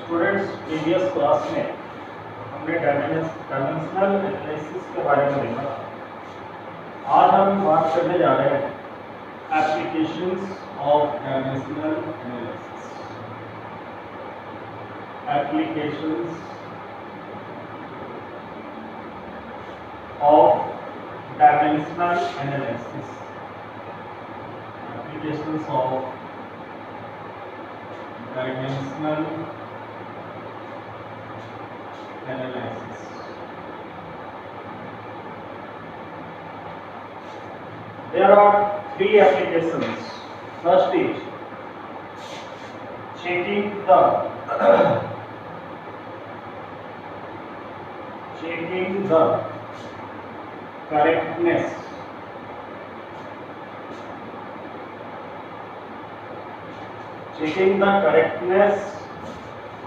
Students previous class में हमने dimensional analysis के बारे में देखा था। आज हम बात करने जा रहे हैं applications of dimensional analysis. Applications of dimensional analysis. Applications of dimensional analysis. There are three applications. First is checking the correctness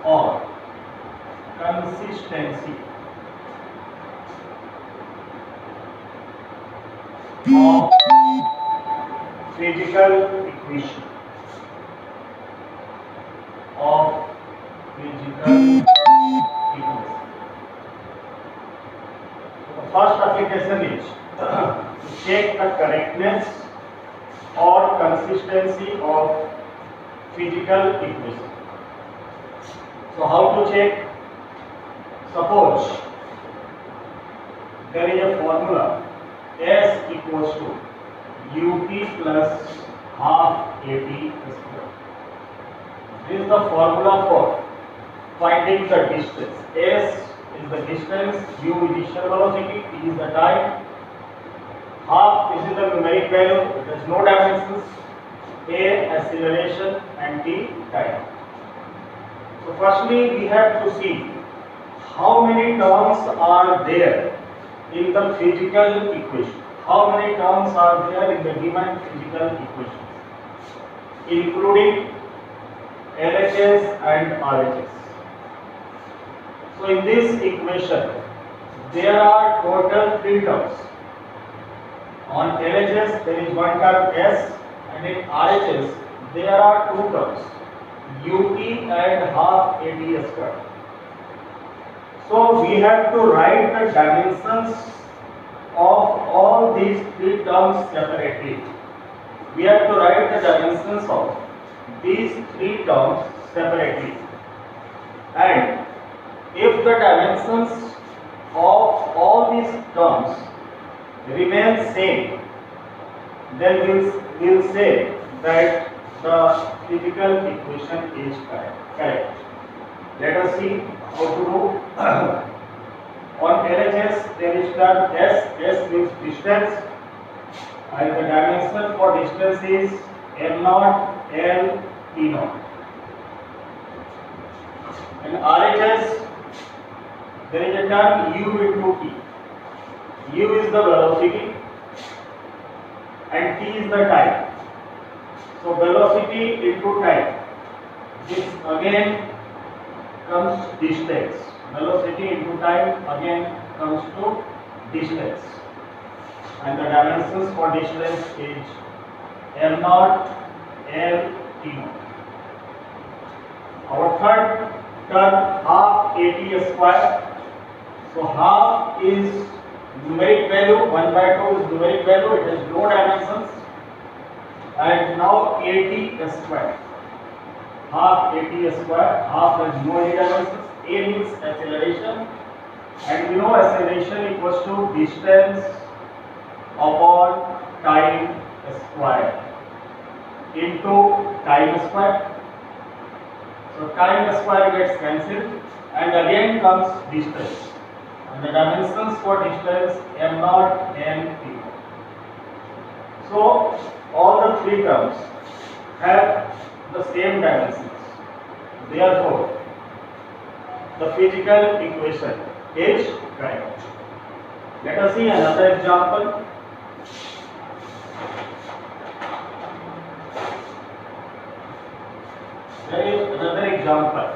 or consistency of physical equation So the first application is to check the correctness or consistency of physical equation. So how to check? Suppose there is a formula S equals to UP plus half AT square. This is the formula for finding the distance. S is the distance, U initial velocity, T is the time, half this is the numeric value, it has no dimensions, A acceleration and T time. So firstly we have to see how many terms are there in the physical equation. How many terms are there in the given physical equation, including LHS and RHS. So in this equation there are total 3 terms. On LHS there is one term S, and in RHS there are 2 terms, UT and half AT square. So we have to write the dimensions of all these 3 terms separately. We have to write the dimensions of these 3 terms separately, and if the dimensions of all these terms remain same, then we'll say that the physical equation is correct. Let us see how to do. On LHS there is term S. S means distance, and the dimension for distance is M0, L, T0. In RHS there is a term U into T. U is the velocity and T is the time. So velocity into time, this again comes distance. Velocity into time again comes to distance, and the dimensions for distance is M0, L, T0. Our third term, half AT square. So half is numeric value, 1 by 2 is numeric value, it has no dimensions. And now AT square, half AT square, half has no any dimensions. A means acceleration, and we know acceleration equals to distance upon time square into time square. So time square gets cancelled, and again comes distance, and the dimensions for distance M0, L, T. So all the 3 terms have the same dimensions. Therefore the physical equation is correct. Let us see another example. There is another example.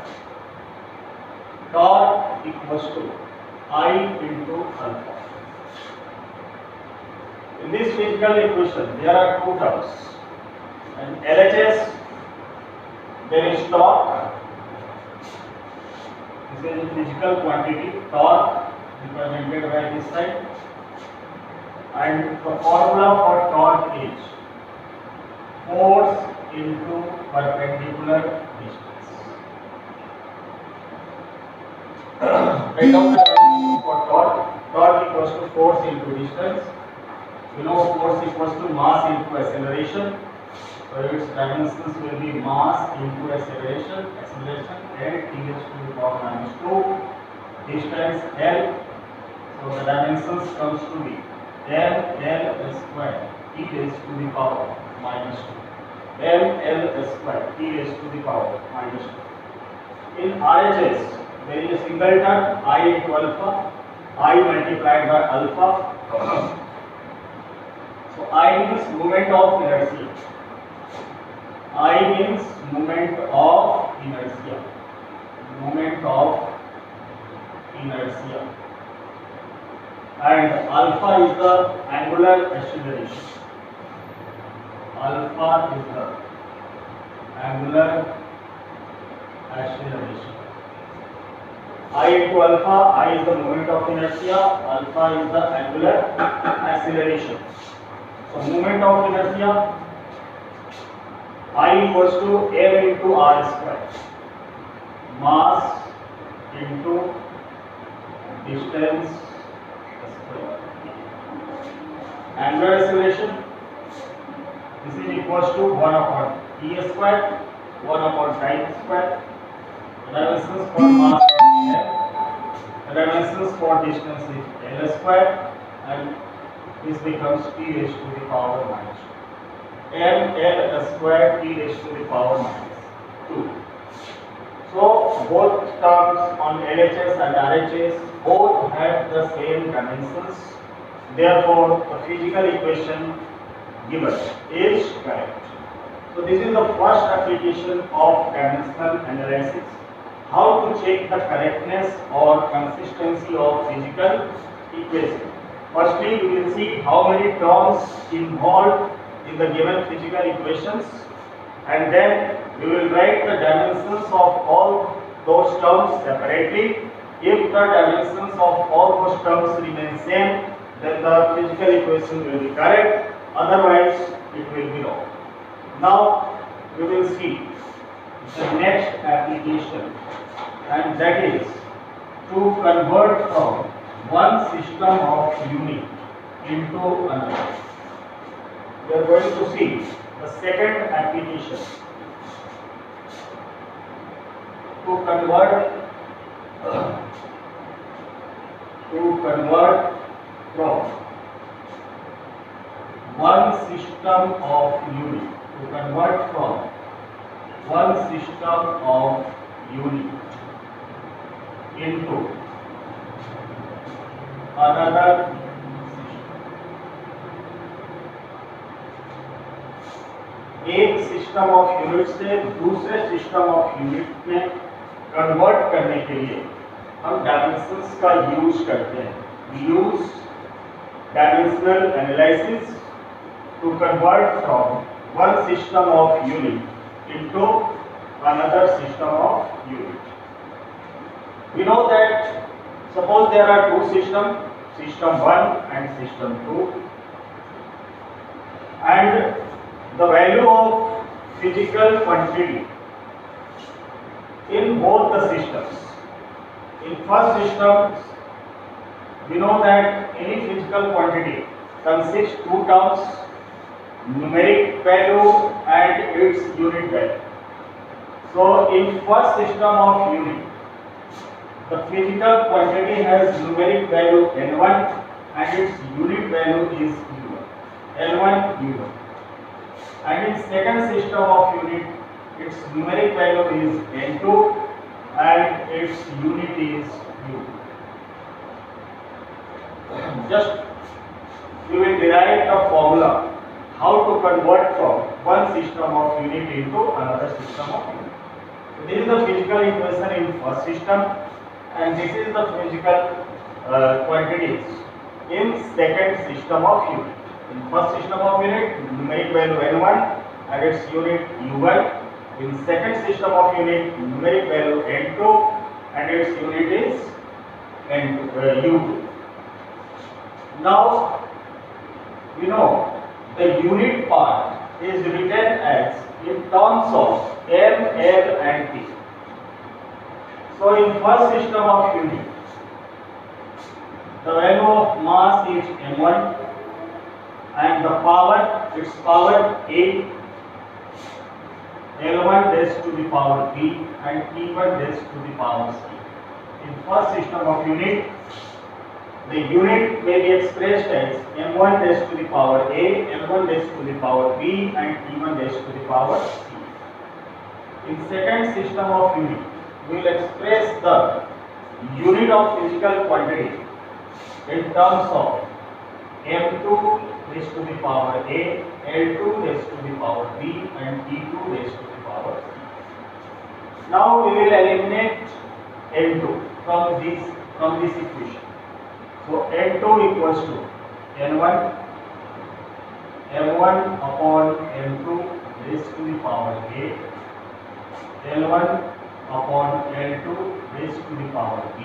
Torque equals to I into alpha. In this physical equation, there are 2 terms. In LHS, there is torque is physical quantity torque represented by this side, and the formula for torque is force into perpendicular distance. Write down the definition for torque. Torque equals to force into distance. You know force equals to mass into acceleration. So its dimensions will be mass into acceleration, L t raised to the power minus 2, distance L. So the dimensions comes to be L square t raised to the power minus 2. L square t raised to the power minus 2. In RHS, there is a single term I into alpha, I multiplied by alpha. So I means moment of inertia. I means moment of inertia. Moment of inertia. And alpha is the angular acceleration. Alpha is the angular acceleration. I into alpha, I is the moment of inertia, alpha is the angular acceleration. So moment of inertia, I equals to L into R square, mass into distance square. Angular acceleration, this is equals to 1 upon E square, 1 upon time square. The dimensions for mass is L, the dimensions for distance is L square, and this becomes t raised to the power minus 2. L square t raised to the power minus 2. So both terms on LHS and RHS both have the same dimensions. Therefore, the physical equation given is correct. So this is the first application of dimensional analysis. How to check the correctness or consistency of physical equation. Firstly, we will see how many terms involved in the given physical equations, and then we will write the dimensions of all those terms separately. If the dimensions of all those terms remain same, then the physical equation will be correct, otherwise it will be wrong. Now we will see the next application, and that is to convert from one system of unit into another. We are going to see the second application to convert from one system of unit into another system. एक system of unit से दूसरे system of unit में convert करने के लिए हम dimensions का use करते हैं. We use dimensional analysis to convert from one system of unit into another system of unit. We know that suppose there are two systems, system 1 and system 2, and the value of physical quantity in both the systems. In first system, we know that any physical quantity consists two terms, numeric value and its unit value. So in first system of unit, the physical quantity has numeric value n1 and its unit value is u1, l1 u1. And in second system of unit, its numeric value is n2 and its unit is u. Just we will derive the formula how to convert from one system of unit into another system of unit. So this is the physical equation in first system, and this is the physical quantities in second system of unit. In first system of unit, numeric value n1 and its unit u1. In second system of unit, numeric value n2 and its unit is U2. Now, you know, the unit part is written as in terms of M, L and T. So in first system of unit, the value of mass is M1 and the power, its power A, L1 raised to the power B and T1 raised to the power C. In first system of unit, the unit may be expressed as M1 raised to the power A, L1 raised to the power B and T1 raised to the power C. In second system of unit, we will express the unit of physical quantity in terms of M2 raised to the power A, L2 raised to the power B and T2 raised to the power C. Now we will eliminate N2 from this equation. So N2 equals to N1 M1 upon M2 raised to the power A, L1 upon L2 raised to the power B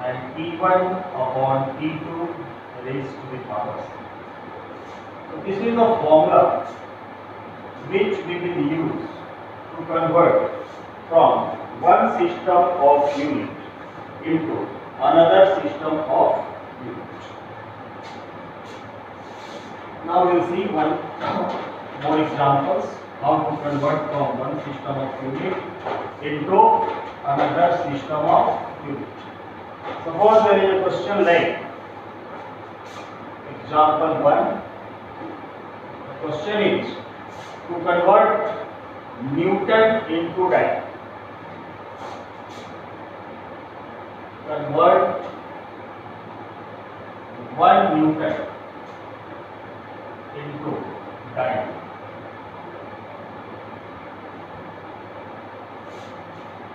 and T1 upon T2 raised to the power C. So this is the formula which we will use to convert from one system of unit into another system of unit. Now we will see one more examples how to convert from one system of unit into another system of unit. Suppose there is a question like example 1. The question is to convert Newton into Dyne. Convert 1 Newton into Dyne.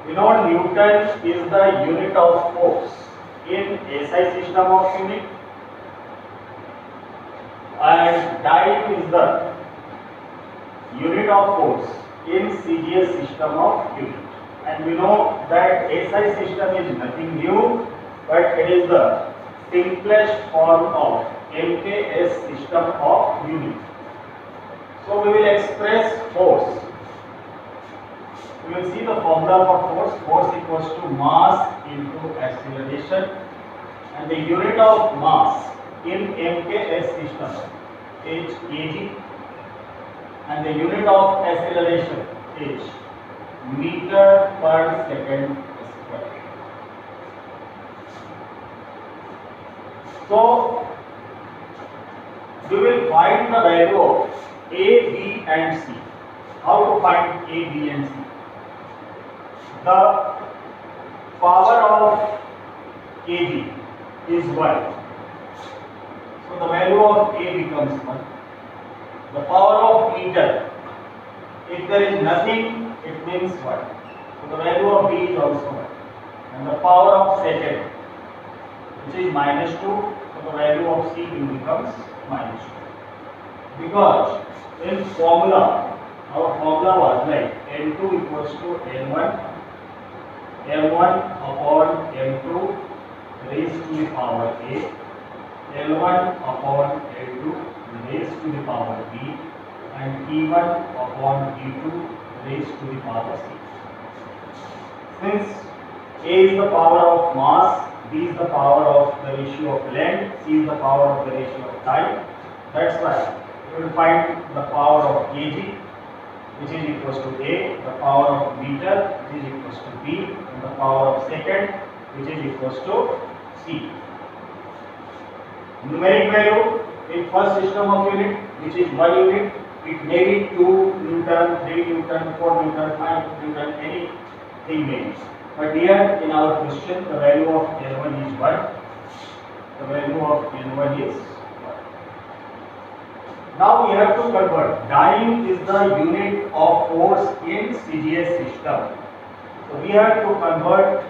You know, Newton is the unit of force in SI system of unit and Dyne is the unit of force in CGS system of unit. And we know that SI system is nothing new, but it is the simplest form of MKS system of unit. So we will express force. We will see the formula for force. Force equals to mass into acceleration, and the unit of mass in MKS system is kg, and the unit of acceleration is meter per second square. So we will find the value of A, B and C. How to find A, B and C? The power of kg is 1. So the value of A becomes 1. The power of meter, if there is nothing, it means 1. So the value of B is also 1. And the power of second, which is -2, so the value of C becomes -2. Because in formula, our formula was like N2 equals to N1 M1 upon M2 raised to the power A, L1 upon L2 raised to the power B and T1 upon T2 raised to the power C. Since A is the power of mass, B is the power of the ratio of length, C is the power of the ratio of time, that's why we will find the power of kg, which is equals to A, the power of meter, which is equals to B, and the power of second, which is equals to C. Numeric value in first system of unit, which is 1 unit, it may be 2 Newton, 3 Newton, 4 Newton, 5 Newton, anything may be. But here in our question, the value of N1 is 1. The value of N1 is 1. Now we have to convert. Dyne is the unit of force in CGS system. So we have to convert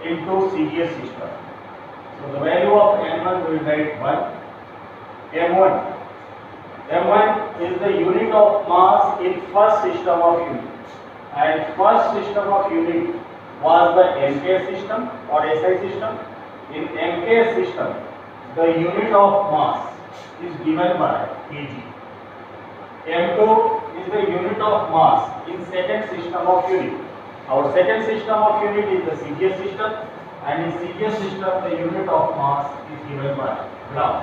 into CGS system. So the value of N1 we will write 1. M1. M1 is the unit of mass in first system of unit. And first system of unit was the MKS system or SI system. In MKS system, the unit of mass is given by kg. M2 is the unit of mass in second system of unit. Our second system of unit is the CGS system, and in CGS system the unit of mass is given by gram.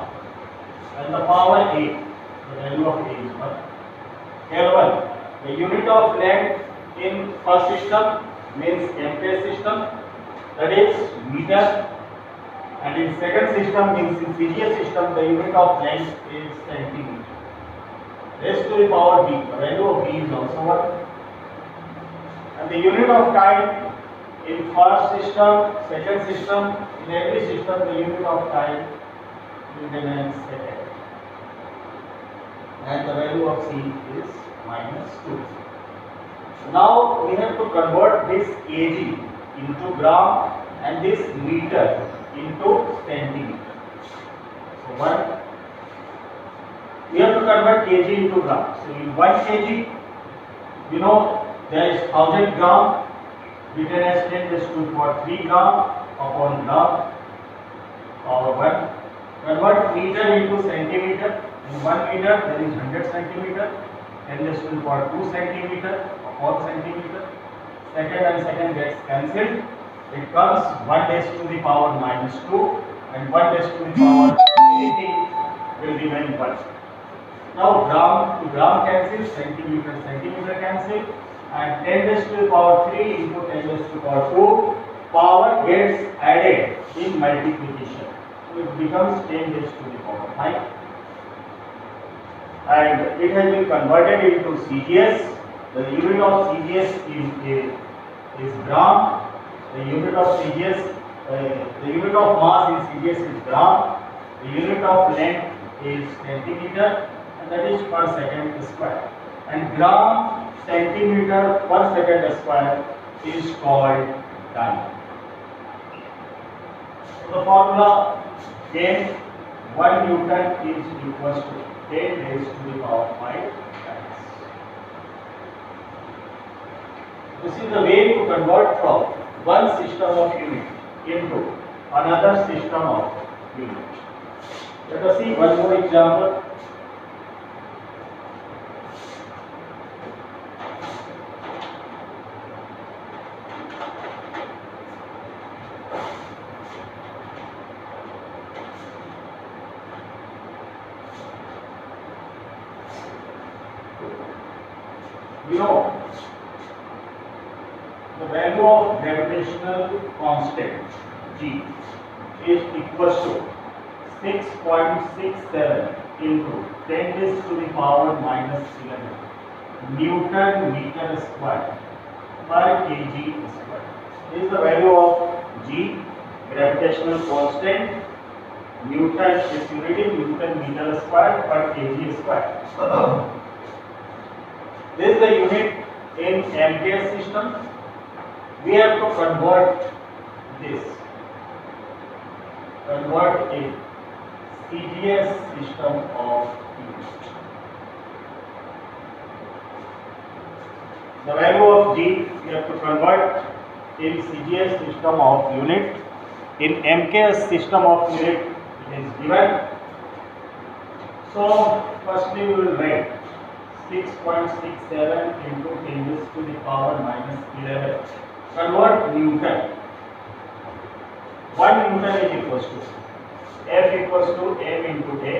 And the power A, the value of A is 1. L1, the unit of length in first system means MKS system, that is meter, and in second system means in CGS system the unit of length is centimeter. Raised to the power b, the value of b is also 1. And the unit of time in first system, second system, in every system the unit of time will remain second. And the value of c is -2. Now we have to convert this kg into gram and this meter into centimeter. So we have to convert kg into gram. So in 1 kg, we know there is 1000 gram, written as 10 raised to the power 3 gram upon gram power 1. Convert meter into centimeter. In 1 meter there is 100 centimeter, 10 raised to the power 2 centimeter upon centimeter. Second and second gets cancelled. It comes 1 raised to the power -2 and 1 raised to the power anything will remain 1. Now gram to gram cancel, centimeter centimeter cancel, and 10 raised to the power 3 into 10 raised to the power 2 power gets added in multiplication. So it becomes 10 raised to the power 5. And it has been converted into CGS. The unit of CGS is gram. The unit of CGS, the unit of mass in CGS is gram. The unit of length is centimeter, and that is per second square. And gram centimeter per second square is called time. So the formula again, 1 Newton is equals to 10 raised to the power 5 times. This is the way to convert from one system of unit into another system of unit. Let us see one more example. We know the value of gravitational constant G is equals to 6.67 into 10 raised to the power -11 Newton meter square per kg square. This is the value of G, gravitational constant. Newton is unity, Newton meter square per kg square. This is the unit in MKS system. We have to convert this, convert in CGS system of unit. The value of G we have to convert in CGS system of unit. In MKS system of unit it is given. So firstly we will write 6.67 into 10 raised to the power -11. Convert Newton. 1 Newton is equals to F equals to m into A.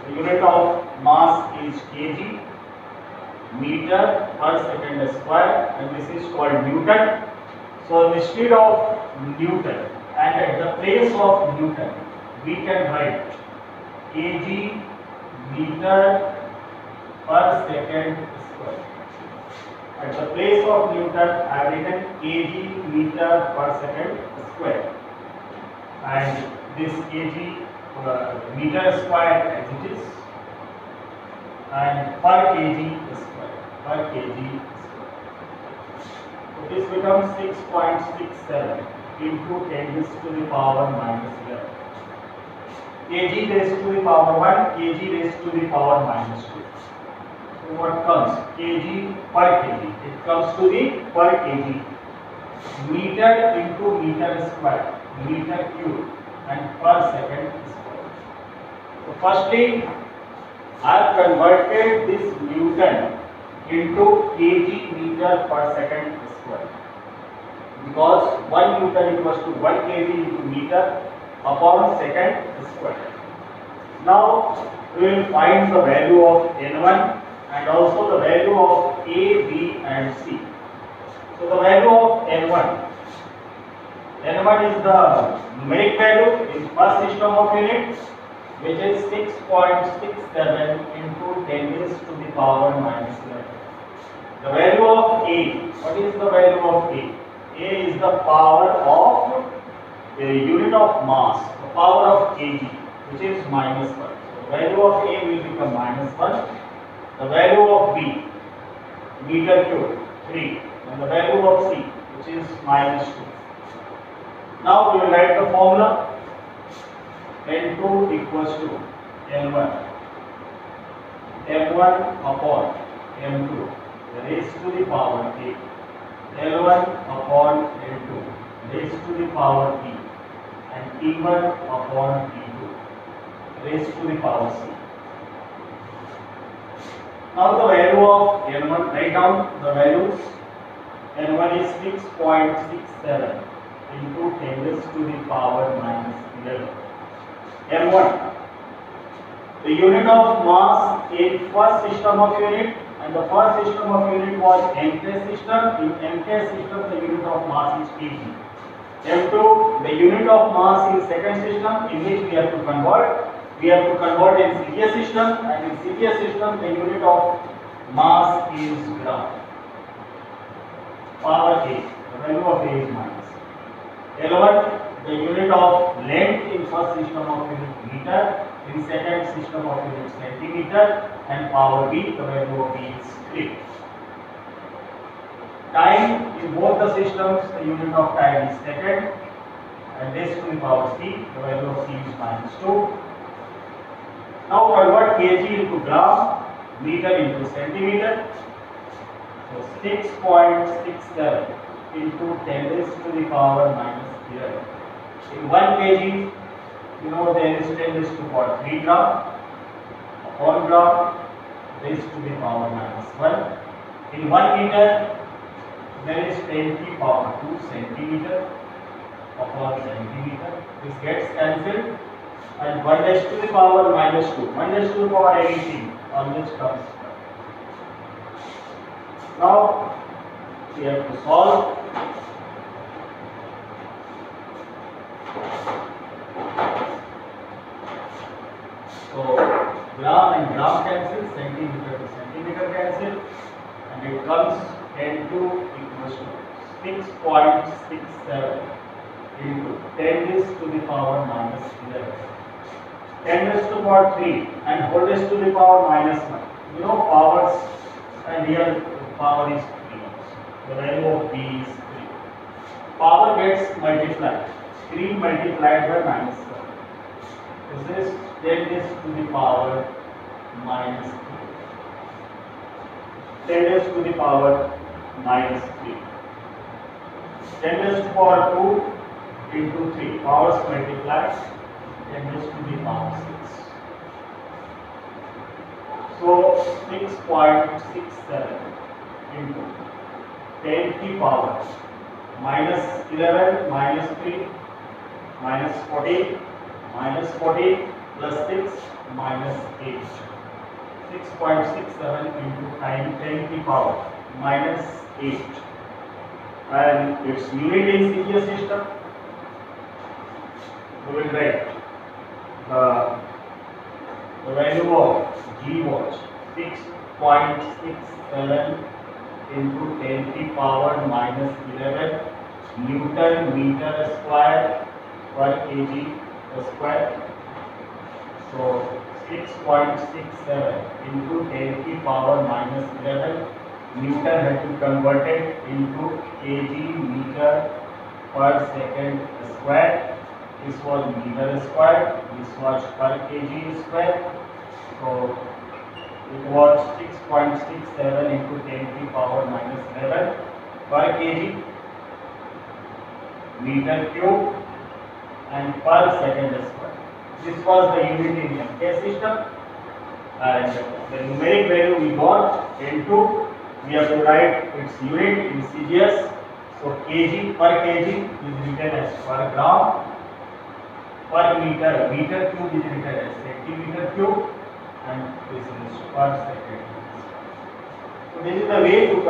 The unit of mass is kg, meter per second square, and this is called Newton. So instead of Newton and at the place of Newton, we can write kg meter per second square. At the place of Newton, I have written kg meter per second square, and this kg meter square as it is, and per kg square, So this becomes 6.67 into 10 raised to the power -11. Kg raised to the power 1, kg raised to the power -2. So what comes? Kg per kg. It comes to the per kg. meter into meter square, meter cube, and per second square. So firstly, I have converted this Newton into kg meter per second square, because 1 Newton equals to 1 kg into meter upon second square. Now we will find the value of N1 and also the value of A, B and C. So the value of N1 is the numeric value in first system of unit, which is 6.67 into 10 raised to the power minus 11. The value of A, what is the value of A? A is the power of the unit of mass, the power of kg, which is minus 1. So the value of A will become minus 1. The value of B, meter cube, 3. And the value of C, which is minus 2. Now we will write the formula. N2 equals to N1, M1 upon M2 raised to the power K, L1 upon L2 raised to the power P, and T1 upon T2 raised to the power C. Now the value of N1, write down the values. N1 is 6.67 into 10 raised to the power minus 11. M1, the unit of mass in first system of unit, and the first system of unit was MK system. In MK system, the unit of mass is kg. M2, the unit of mass in second system, in which we have to convert. We have to convert in CGS system, and in CGS system, the unit of mass is gram. Power A, the value of A is minus. L1, the unit of length in first system of unit meter, in second system of unit centimeter, and power B, the value of B is 3. Time in both the systems, the unit of time is second, and this to the power C, the value of C is minus 2. Now convert kg into gram, meter into centimeter. So 6.67 into 10 raised to the power minus 11. In 1 kg, you know there is 10 raised to the power 3 gram upon gram raised to the power minus 1. In 1 meter, there is 10 to the power 2 centimeter upon centimeter. This gets cancelled, and 1 raised to the power minus 2. 1 raised to the power anything always comes. Now we have to solve. So gram and gram cancel, centimeter to centimeter cancel, and it comes N2 equals to 6.67 into 10 raised to the power minus 11. 10 raised to the power 3 and whole raised to the power minus 1. You know powers, and here power is 3. The value of B is 3. Power gets multiplied. 3 multiplied by minus 1. This is 10 raised to the power minus 3. 10 raised to the power minus 3. 10 raised to the power 2 into 3. Powers multiplied. 10 raised to the power 6. So 6.67 into 10 to the power minus 11 minus 3 minus 14 minus 14 plus 6 minus 8. 6.67 into 10 to the power minus 8, and its unit in CGS system. We will write the value of G was 6.67 into 10 to the power minus 11 Newton meter square per kg square. So 6.67 into 10 to the power minus 11 Newton had to be converted into kg meter per second square. This was meter square, this was per kg square. So it was 6.67 into 10 to the power minus 11 per kg. meter cube and per second square. This was the unit in MK system, and the numeric value we got into, we have to write its unit in CGS. So kg per kg is written as per gram, per meter cube is written as centimeter cube, and this is per second. So this is the way to